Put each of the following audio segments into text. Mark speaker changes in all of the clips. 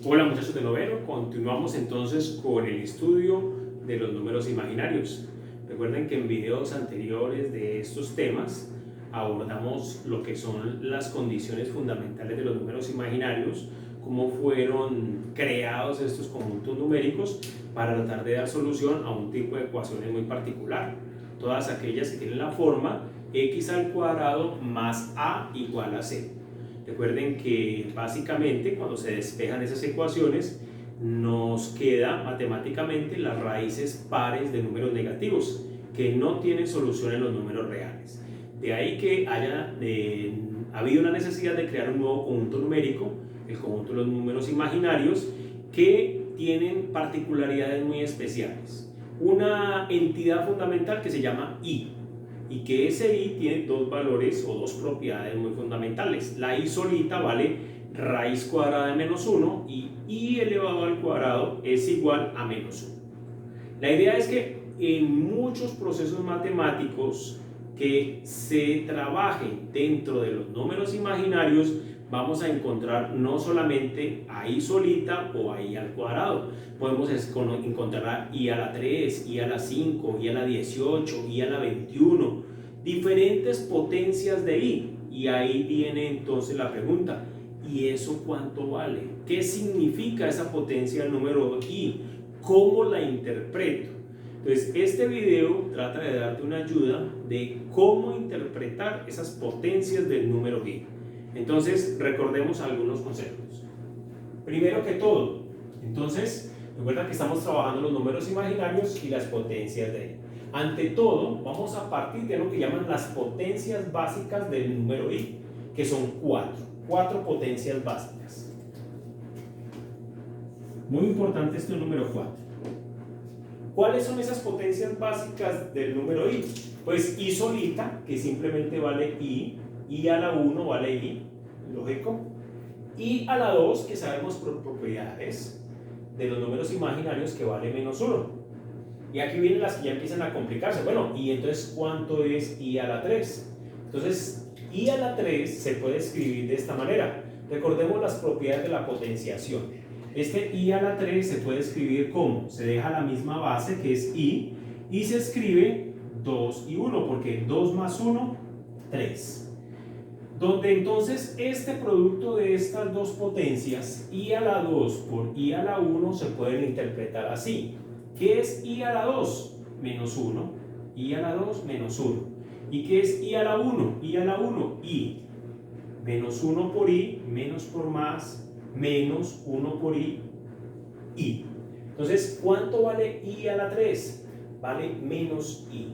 Speaker 1: Hola muchachos de noveno, continuamos entonces con el estudio de los números imaginarios. Recuerden que en videos anteriores de estos temas abordamos lo que son las condiciones fundamentales de los números imaginarios, cómo fueron creados estos conjuntos numéricos para tratar de dar solución a un tipo de ecuaciones muy particular. Todas aquellas que tienen la forma x al cuadrado más a igual a c. Recuerden que básicamente cuando se despejan esas ecuaciones nos queda matemáticamente las raíces pares de números negativos que no tienen solución en los números reales. De ahí que haya habido la necesidad de crear un nuevo conjunto numérico, el conjunto de los números imaginarios, que tienen particularidades muy especiales. Una entidad fundamental que se llama i, y que ese i tiene dos valores o dos propiedades muy fundamentales. La i solita vale raíz cuadrada de menos 1 y i elevado al cuadrado es igual a menos 1. La idea es que en muchos procesos matemáticos que se trabajen dentro de los números imaginarios vamos a encontrar no solamente a i solita o a i al cuadrado, podemos encontrar i a la 3, i a la 5, i a la 18, i a la 21, diferentes potencias de i. Y ahí viene entonces la pregunta, ¿y eso cuánto vale? ¿Qué significa esa potencia del número i? ¿Cómo la interpreto? Entonces, este video trata de darte una ayuda de cómo interpretar esas potencias del número i. Entonces, recordemos algunos conceptos. Primero que todo, entonces, recuerda que estamos trabajando los números imaginarios y las potencias de i. Ante todo, vamos a partir de lo que llaman las potencias básicas del número i, que son cuatro potencias básicas. Muy importante este número 4. ¿Cuáles son esas potencias básicas del número i? Pues i solita, que simplemente vale i a la 1 vale i, lógico, i a la 2, que sabemos por propiedades de los números imaginarios, que vale menos 1. Y aquí vienen las que ya empiezan a complicarse. Bueno, y entonces, ¿cuánto es i a la 3? Entonces, i a la 3 se puede escribir de esta manera. Recordemos las propiedades de la potenciación. Este i a la 3 se puede escribir como, se deja la misma base que es i, y se escribe 2 y 1, porque 2 más 1, 3. Donde entonces este producto de estas dos potencias, i a la 2 por i a la 1, se pueden interpretar así. ¿Qué es i a la 2? Menos 1. I a la 2, menos 1. ¿Y qué es i a la 1? I a la 1, i. Menos 1 por i, menos por más, menos 1 por i, i. Entonces, ¿cuánto vale i a la 3? Vale menos i.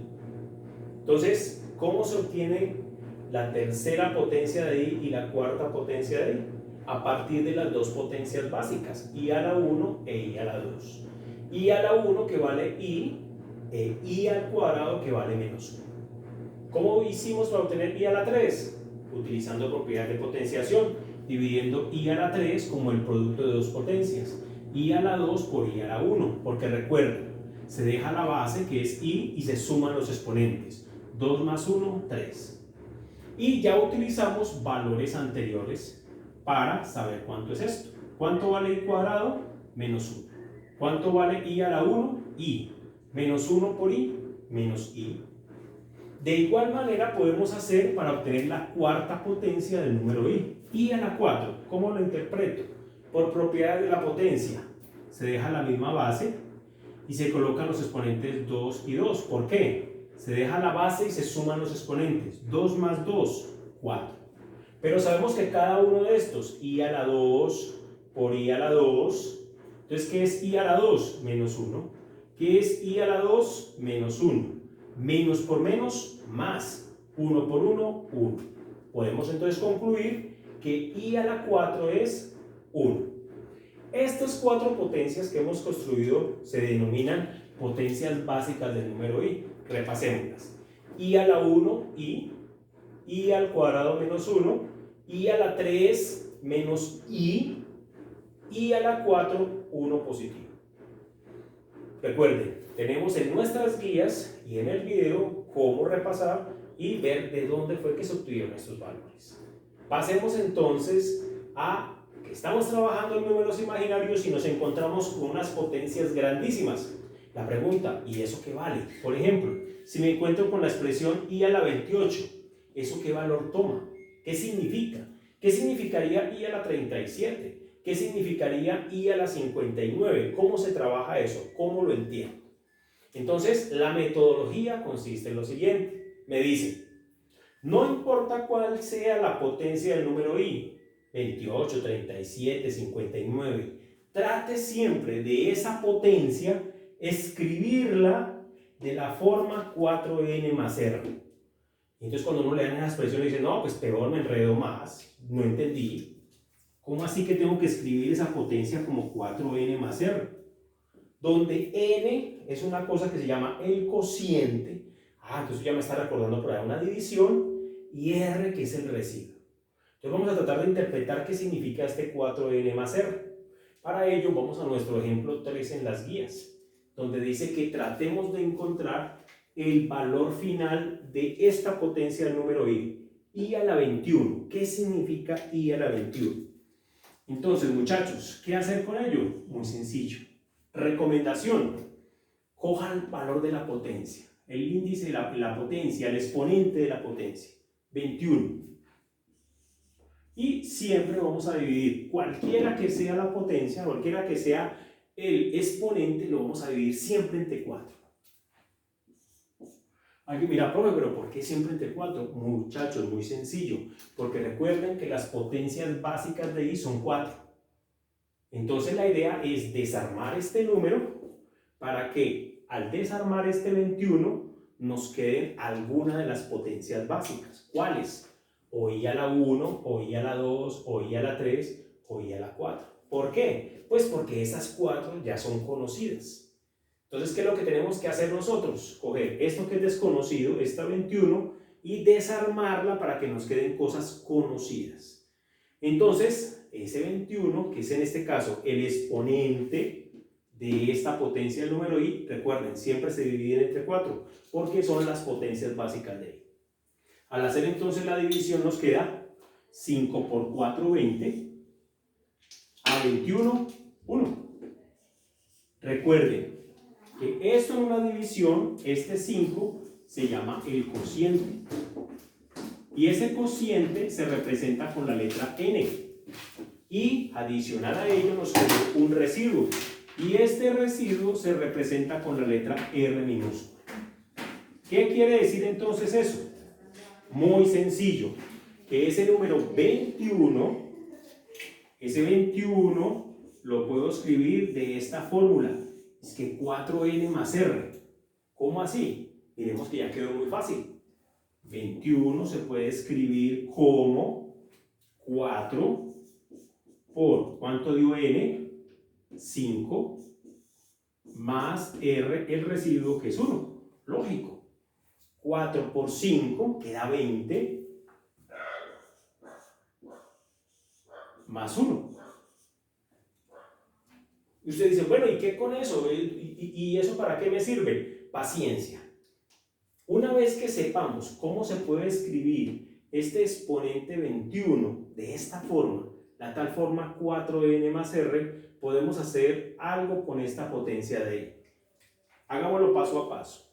Speaker 1: Entonces, ¿cómo se obtiene la tercera potencia de i y la cuarta potencia de i? A partir de las dos potencias básicas, i a la 1 e i a la 2. I a la 1 que vale i, e i al cuadrado que vale menos 1. ¿Cómo hicimos para obtener i a la 3? Utilizando propiedades de potenciación, dividiendo i a la 3 como el producto de dos potencias, i a la 2 por i a la 1, porque recuerden, se deja la base que es i y se suman los exponentes, 2 más 1, 3. Y ya utilizamos valores anteriores para saber cuánto es esto. ¿Cuánto vale i cuadrado? Menos 1. ¿Cuánto vale i a la 1? I. Menos 1 por i, menos i. De igual manera podemos hacer para obtener la cuarta potencia del número i a la 4. ¿Cómo lo interpreto? Por propiedades de la potencia. Se deja la misma base y se colocan los exponentes 2 y 2. ¿Por qué? Se deja la base y se suman los exponentes. 2 más 2, 4. Pero sabemos que cada uno de estos, i a la 2 por i a la 2, entonces, ¿qué es i a la 2? Menos 1. ¿Qué es i a la 2? Menos 1. Menos por menos, más. 1 por 1, 1. Podemos entonces concluir que i a la 4 es 1. Estas cuatro potencias que hemos construido se denominan potencias básicas del número i. Repasémoslas. I a la 1, i al cuadrado menos 1, i a la 3 menos i a la 4, 1 positivo. Recuerden, tenemos en nuestras guías y en el video cómo repasar y ver de dónde fue que se obtuvieron estos valores. Pasemos entonces a estamos trabajando en números imaginarios y nos encontramos con unas potencias grandísimas. La pregunta, ¿y eso qué vale? Por ejemplo, si me encuentro con la expresión i a la 28, ¿eso qué valor toma? ¿Qué significa? ¿Qué significaría i a la 37? ¿Qué significaría i a la 59? ¿Cómo se trabaja eso? ¿Cómo lo entiendo? Entonces, la metodología consiste en lo siguiente. Me dice, no importa cuál sea la potencia del número i, 28, 37, 59, trate siempre de esa potencia escribirla de la forma 4n más r. Entonces cuando uno le da esa expresión dice, no, pues peor, me enredo más, no entendí. ¿Cómo así que tengo que escribir esa potencia como 4n más r? Donde n es una cosa que se llama el cociente. Entonces ya me está recordando por ahí una división, y r que es el residuo. Entonces vamos a tratar de interpretar qué significa este 4n más r. Para ello vamos a nuestro ejemplo 3 en las guías, donde dice que tratemos de encontrar el valor final de esta potencia del número i a la 21. ¿Qué significa i a la 21? Entonces, muchachos, ¿qué hacer con ello? Muy sencillo. Recomendación: cojan el valor de la potencia, el índice de la potencia, el exponente de la potencia, 21. Y siempre vamos a dividir cualquiera que sea la potencia, cualquiera que sea el exponente, lo vamos a dividir siempre entre 4. Alguien mira, profe, pero ¿por qué siempre entre 4? Muchachos, muy sencillo, porque recuerden que las potencias básicas de i son 4. Entonces la idea es desarmar este número para que al desarmar este 21 nos queden alguna de las potencias básicas. ¿Cuáles? O i a la 1, o i a la 2, o i a la 3, o i a la 4. ¿Por qué? Pues porque esas 4 ya son conocidas. Entonces, ¿qué es lo que tenemos que hacer nosotros? Coger esto que es desconocido, esta 21, y desarmarla para que nos queden cosas conocidas. Entonces, ese 21, que es en este caso el exponente de esta potencia del número i, recuerden, siempre se dividen entre 4, porque son las potencias básicas de i. Al hacer entonces la división nos queda 5 por 4, 20, a 21, 1. Recuerden que esto en una división, este 5, se llama el cociente. Y ese cociente se representa con la letra n. Y adicional a ello nos queda un residuo. Y este residuo se representa con la letra r minúscula. ¿Qué quiere decir entonces eso? Muy sencillo, que ese número 21, ese 21 lo puedo escribir de esta fórmula. Es que 4n más r. ¿Cómo así? Miremos que ya quedó muy fácil. 21 se puede escribir como 4 por, ¿cuánto dio n? 5 más r, el residuo, que es 1. Lógico. 4 por 5 queda 20 más 1. Y usted dice, bueno, ¿y qué con eso? ¿Y eso para qué me sirve? Paciencia. Una vez que sepamos cómo se puede escribir este exponente 21 de esta forma, la tal forma 4n más r, podemos hacer algo con esta potencia de i. Hagámoslo paso a paso.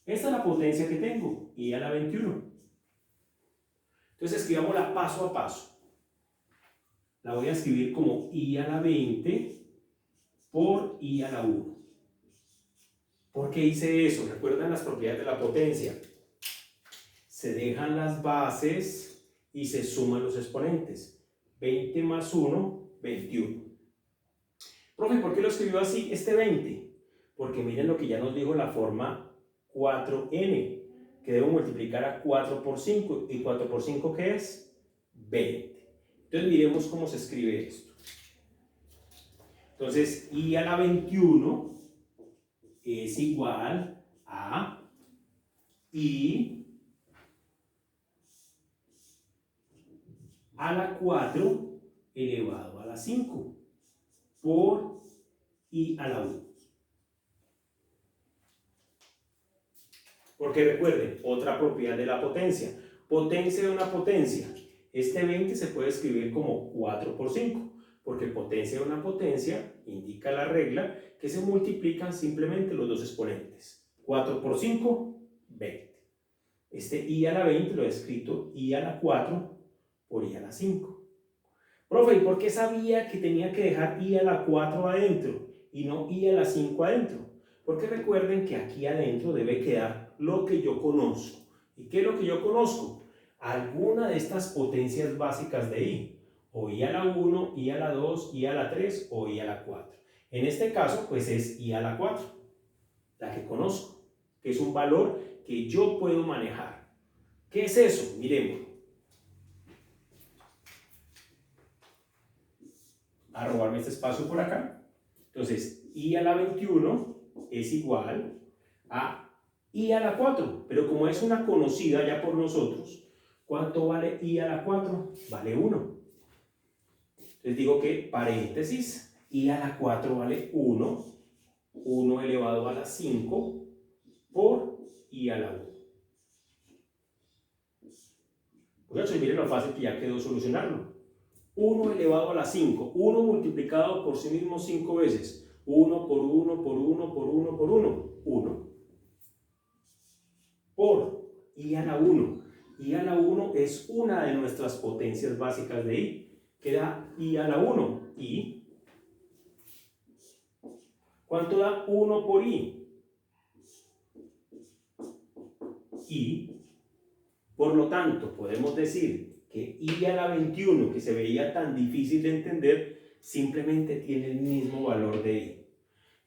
Speaker 1: Esta es la potencia que tengo, i a la 21. Entonces escribámosla paso a paso. La voy a escribir como i a la 20 por i a la 1. ¿Por qué hice eso? ¿Recuerdan las propiedades de la potencia? Se dejan las bases y se suman los exponentes. 20 más 1, 21. Profe, ¿por qué lo escribió así este 20? Porque miren lo que ya nos dijo la forma 4n, que debo multiplicar a 4 por 5. ¿Y 4 por 5 qué es? 20. Entonces miremos cómo se escribe esto. Entonces, i a la 21 es igual a i a la 4 elevado a la 5 por i a la 1. Porque recuerden, otra propiedad de la potencia. Potencia de una potencia Este 20 se puede escribir como 4 por 5, porque potencia de una potencia indica la regla que se multiplican simplemente los dos exponentes. 4 por 5, 20. Este i a la 20 lo he escrito i a la 4 por i a la 5. Profe, ¿y por qué sabía que tenía que dejar i a la 4 adentro y no i a la 5 adentro? Porque recuerden que aquí adentro debe quedar lo que yo conozco. ¿Y qué es lo que yo conozco? Alguna de estas potencias básicas de i. O i a la 1, i a la 2, i a la 3 o i a la 4. En este caso, pues es i a la 4, la que conozco, que es un valor que yo puedo manejar. ¿Qué es eso? Miremos. A robarme este espacio por acá. Entonces, i a la 21 es igual a i a la 4, pero como es una conocida ya por nosotros, ¿cuánto vale i a la 4? Vale 1. Les digo que, paréntesis, i a la 4 vale 1, 1 elevado a la 5 por i a la 1. Muchachos, miren lo fácil que ya quedó solucionarlo. 1 elevado a la 5, 1 multiplicado por sí mismo 5 veces, 1 por 1 por 1 por 1 por 1, 1. Por i a la 1. i a la 1 es una de nuestras potencias básicas de i. Queda i a la 1. ¿Y cuánto da 1 por i? Y, por lo tanto, podemos decir que i a la 21, que se veía tan difícil de entender, simplemente tiene el mismo valor de i.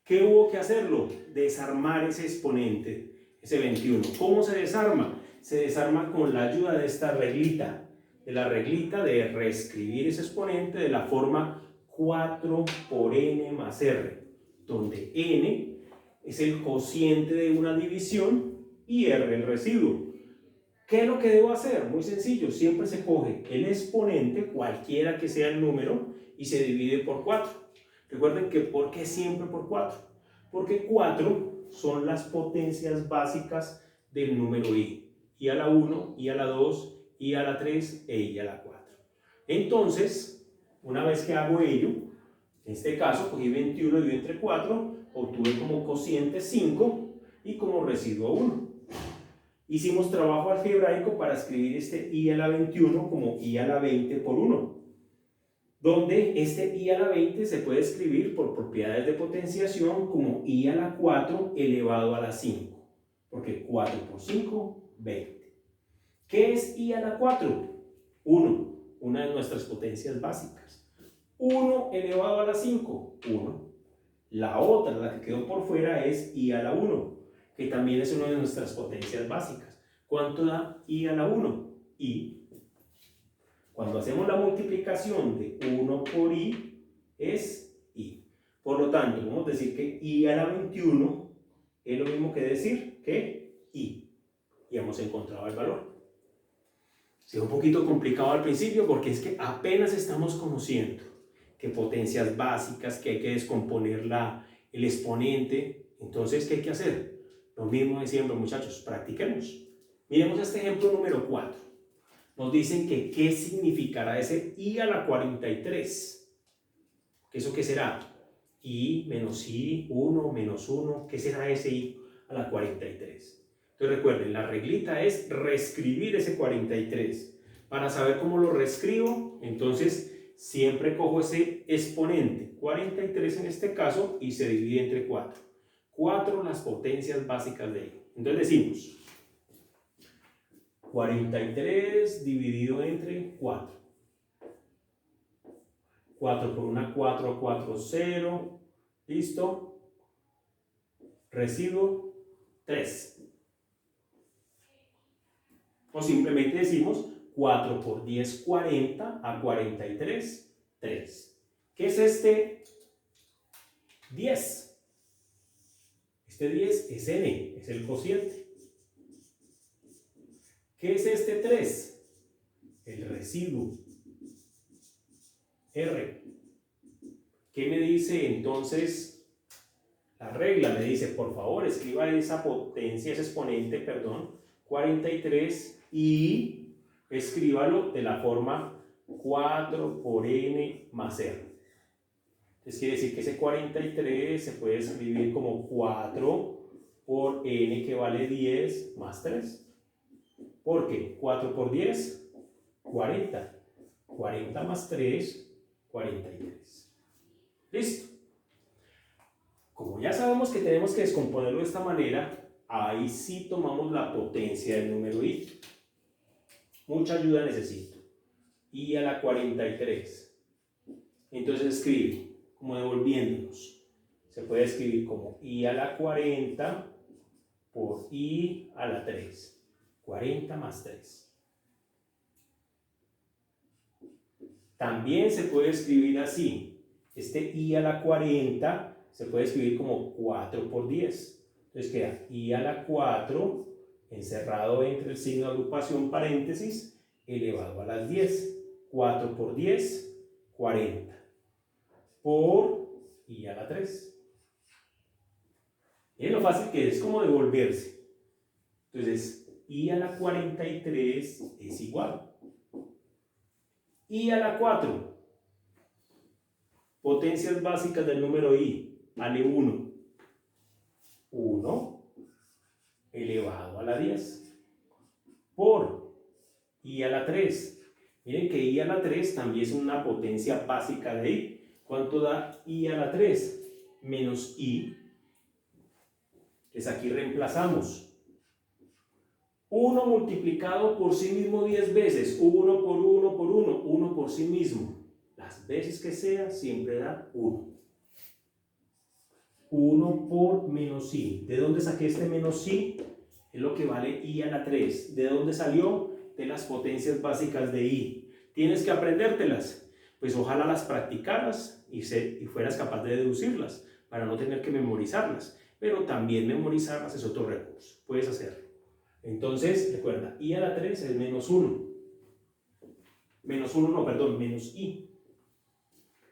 Speaker 1: ¿Qué hubo que hacerlo? Desarmar ese exponente, ese 21. ¿Cómo se desarma? Se desarma con la ayuda de esta reglita, de la reglita de reescribir ese exponente de la forma 4 por n más r, donde n es el cociente de una división y r el residuo. ¿Qué es lo que debo hacer? Muy sencillo, siempre se coge el exponente, cualquiera que sea el número, y se divide por 4. Recuerden que ¿por qué siempre por 4? Porque 4 son las potencias básicas del número i. i a la 1, i a la 2, i a la 3 e i a la 4. Entonces, una vez que hago ello, en este caso cogí 21 dividido entre 4, obtuve como cociente 5 y como residuo 1. Hicimos trabajo algebraico para escribir este i a la 21 como i a la 20 por 1, donde este i a la 20 se puede escribir por propiedades de potenciación como i a la 4 elevado a la 5, porque 4 por 5, 20. ¿Qué es i a la 4? 1, una de nuestras potencias básicas. 1 elevado a la 5, 1. La otra, la que quedó por fuera, es i a la 1, que también es una de nuestras potencias básicas. ¿Cuánto da i a la 1? I. Cuando hacemos la multiplicación de 1 por i, es i. Por lo tanto, podemos decir que i a la 21 es lo mismo que decir que i. Y hemos encontrado el valor. Es un poquito complicado al principio porque es que apenas estamos conociendo que potencias básicas, que hay que descomponer el exponente. Entonces, ¿qué hay que hacer? Lo mismo de siempre, muchachos, practiquemos. Miremos este ejemplo número 4. Nos dicen que ¿qué significará ese i a la 43? ¿Eso qué será? I menos i, 1 menos 1. ¿Qué será ese i a la 43? Entonces recuerden, la reglita es reescribir ese 43. Para saber cómo lo reescribo, entonces siempre cojo ese exponente, 43 en este caso, y se divide entre 4. 4 las potencias básicas de ello. Entonces decimos 43 dividido entre 4. 4 por una 4, 4, 0. ¿Listo? Residuo 3. O simplemente decimos 4 por 10, 40 a 43, 3. ¿Qué es este 10? Este 10 es n, es el cociente. ¿Qué es este 3? El residuo, r. ¿Qué me dice entonces la regla? Me dice, por favor, escriba esa potencia, ese exponente, perdón, 43 y escríbalo de la forma 4 por n más r. Entonces quiere decir que ese 43 se puede escribir como 4 por n, que vale 10, más 3. ¿Por qué? 4 por 10, 40. 40 más 3, 43. ¿Listo? Como ya sabemos que tenemos que descomponerlo de esta manera, ahí sí tomamos la potencia del número i. Mucha ayuda necesito. I a la 43. Entonces escribe, como devolviéndonos. Se puede escribir como i a la 40 por i a la 3. 40 más 3. También se puede escribir así. Este i a la 40 se puede escribir como 4 por 10. Entonces queda i a la 4 encerrado entre el signo de agrupación paréntesis elevado a las 10. 4 por 10, 40. Por i a la 3. Es lo fácil que es como devolverse. Entonces, i a la 43 es igual. I a la 4. Potencias básicas del número i. Vale 1. 1 elevado a la 10. Por i a la 3. Miren que i a la 3 también es una potencia básica de i. ¿Cuánto da i a la 3? Menos i. Entonces aquí reemplazamos. 1 multiplicado por sí mismo 10 veces. 1 por 1 por 1. 1 por sí mismo. Las veces que sea, siempre da 1. 1 por menos i. ¿De dónde saqué este menos i? Es lo que vale i a la 3. ¿De dónde salió? De las potencias básicas de i. ¿Tienes que aprendértelas? Pues ojalá las practicaras y fueras capaz de deducirlas para no tener que memorizarlas. Pero también memorizarlas es otro recurso. Puedes hacerlo. Entonces, recuerda, i a la 3 es menos 1. Menos i.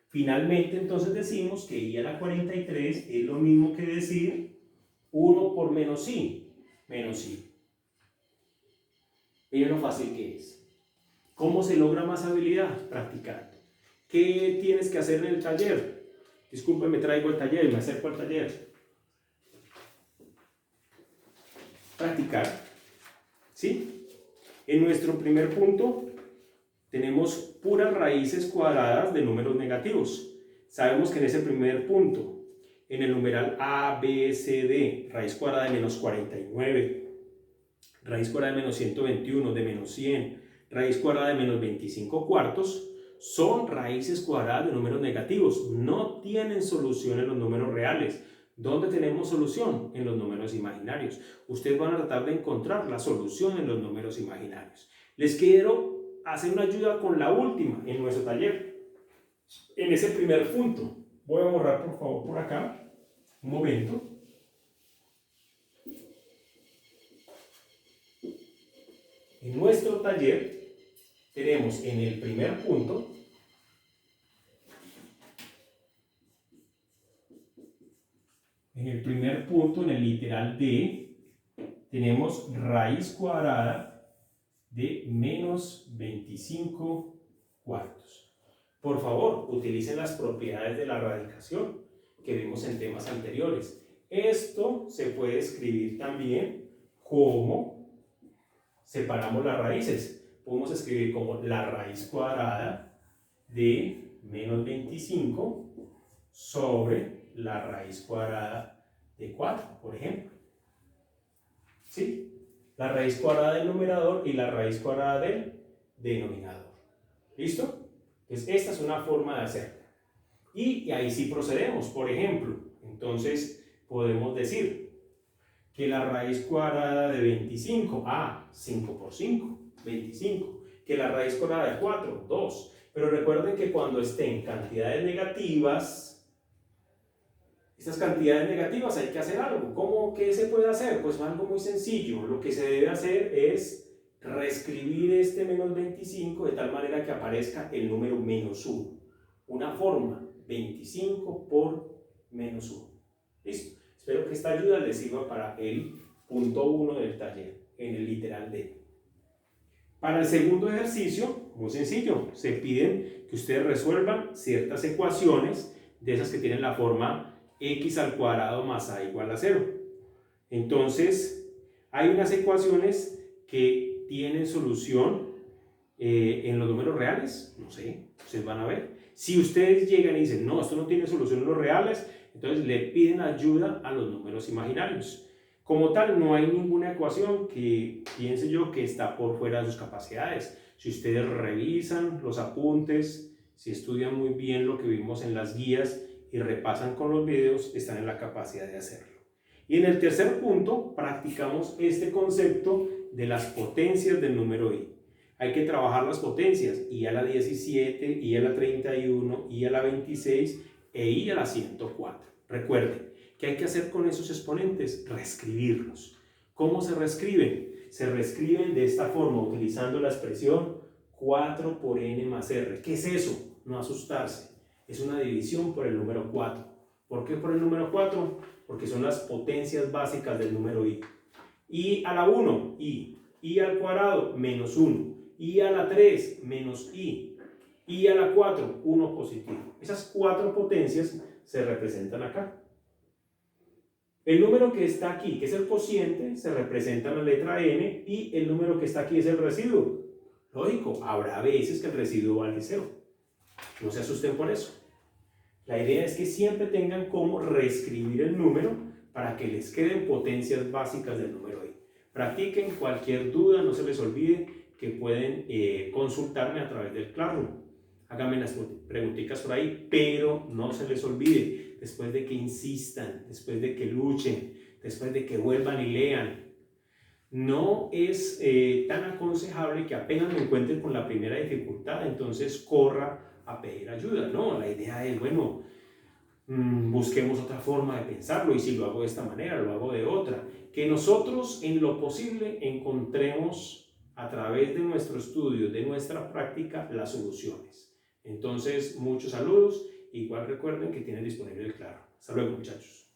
Speaker 1: Finalmente, entonces decimos que i a la 43 es lo mismo que decir 1 por menos i. Menos i. Miren lo fácil que es. ¿Cómo se logra más habilidad? Practicando. ¿Qué tienes que hacer en el taller? Disculpe, me traigo el taller, me acerco al taller. Practicar. ¿Sí? En nuestro primer punto tenemos puras raíces cuadradas de números negativos. Sabemos que en ese primer punto, en el numeral a, b, c, d, raíz cuadrada de menos 49, raíz cuadrada de menos 121, de menos 100, raíz cuadrada de menos 25 cuartos, son raíces cuadradas de números negativos. No tienen solución en los números reales. ¿Dónde tenemos solución? En los números imaginarios. Ustedes van a tratar de encontrar la solución en los números imaginarios. Les quiero hacer una ayuda con la última en nuestro taller. En ese primer punto. Voy a borrar por favor por acá. Un momento. En nuestro taller tenemos en el primer punto en el literal D, tenemos raíz cuadrada de menos 25 cuartos. Por favor, utilicen las propiedades de la radicación que vimos en temas anteriores. Esto se puede escribir también como separamos las raíces. Podemos escribir como la raíz cuadrada de menos 25 sobre la raíz cuadrada de 4, por ejemplo. ¿Sí? La raíz cuadrada del numerador y la raíz cuadrada del denominador. ¿Listo? Entonces, esta es una forma de hacerlo. Y ahí sí procedemos. Por ejemplo, entonces podemos decir que la raíz cuadrada de 25, 5 por 5, 25. Que la raíz cuadrada de 4, 2. Pero recuerden que cuando estén cantidades negativas, estas cantidades negativas hay que hacer algo. ¿Cómo? ¿Qué se puede hacer? Pues algo muy sencillo. Lo que se debe hacer es reescribir este menos 25 de tal manera que aparezca el número menos 1. Una forma, 25 por menos 1. ¿Listo? Espero que esta ayuda les sirva para el punto 1 del taller, en el literal D. Para el segundo ejercicio, muy sencillo, se piden que ustedes resuelvan ciertas ecuaciones de esas que tienen la forma x al cuadrado más a igual a 0. Entonces, hay unas ecuaciones que tienen solución en los números reales, no sé, ustedes van a ver. Si ustedes llegan y dicen, no, esto no tiene solución en los reales, entonces le piden ayuda a los números imaginarios. Como tal, no hay ninguna ecuación que piense yo que está por fuera de sus capacidades. Si ustedes revisan los apuntes, si estudian muy bien lo que vimos en las guías y repasan con los videos, están en la capacidad de hacerlo. Y en el tercer punto, practicamos este concepto de las potencias del número i. Hay que trabajar las potencias, i a la 17, i a la 31, i a la 26 e i a la 104. Recuerden, ¿qué hay que hacer con esos exponentes? Reescribirlos. ¿Cómo se reescriben? Se reescriben de esta forma, utilizando la expresión 4 por n más r. ¿Qué es eso? No asustarse. Es una división por el número 4. ¿Por qué por el número 4? Porque son las potencias básicas del número i. I a la 1, i al cuadrado, menos 1, i a la 3, menos i a la 4, 1 positivo. Esas 4 potencias se representan acá. El número que está aquí, que es el cociente, se representa en la letra n, y el número que está aquí es el residuo. Lógico, habrá veces que el residuo vale 0. No se asusten por eso. La idea es que siempre tengan cómo reescribir el número para que les queden potencias básicas del número i. Practiquen, cualquier duda, no se les olvide que pueden consultarme a través del Classroom. Háganme las preguntitas por ahí, pero no se les olvide, después de que insistan, después de que luchen, después de que vuelvan y lean, no es tan aconsejable que apenas me encuentren con la primera dificultad, entonces corra a pedir ayuda. No, la idea es, bueno, busquemos otra forma de pensarlo, y si lo hago de esta manera, lo hago de otra. Que nosotros en lo posible encontremos a través de nuestro estudio, de nuestra práctica, las soluciones. Entonces, muchos saludos. Igual recuerden que tienen disponible el Claro. Hasta luego, muchachos.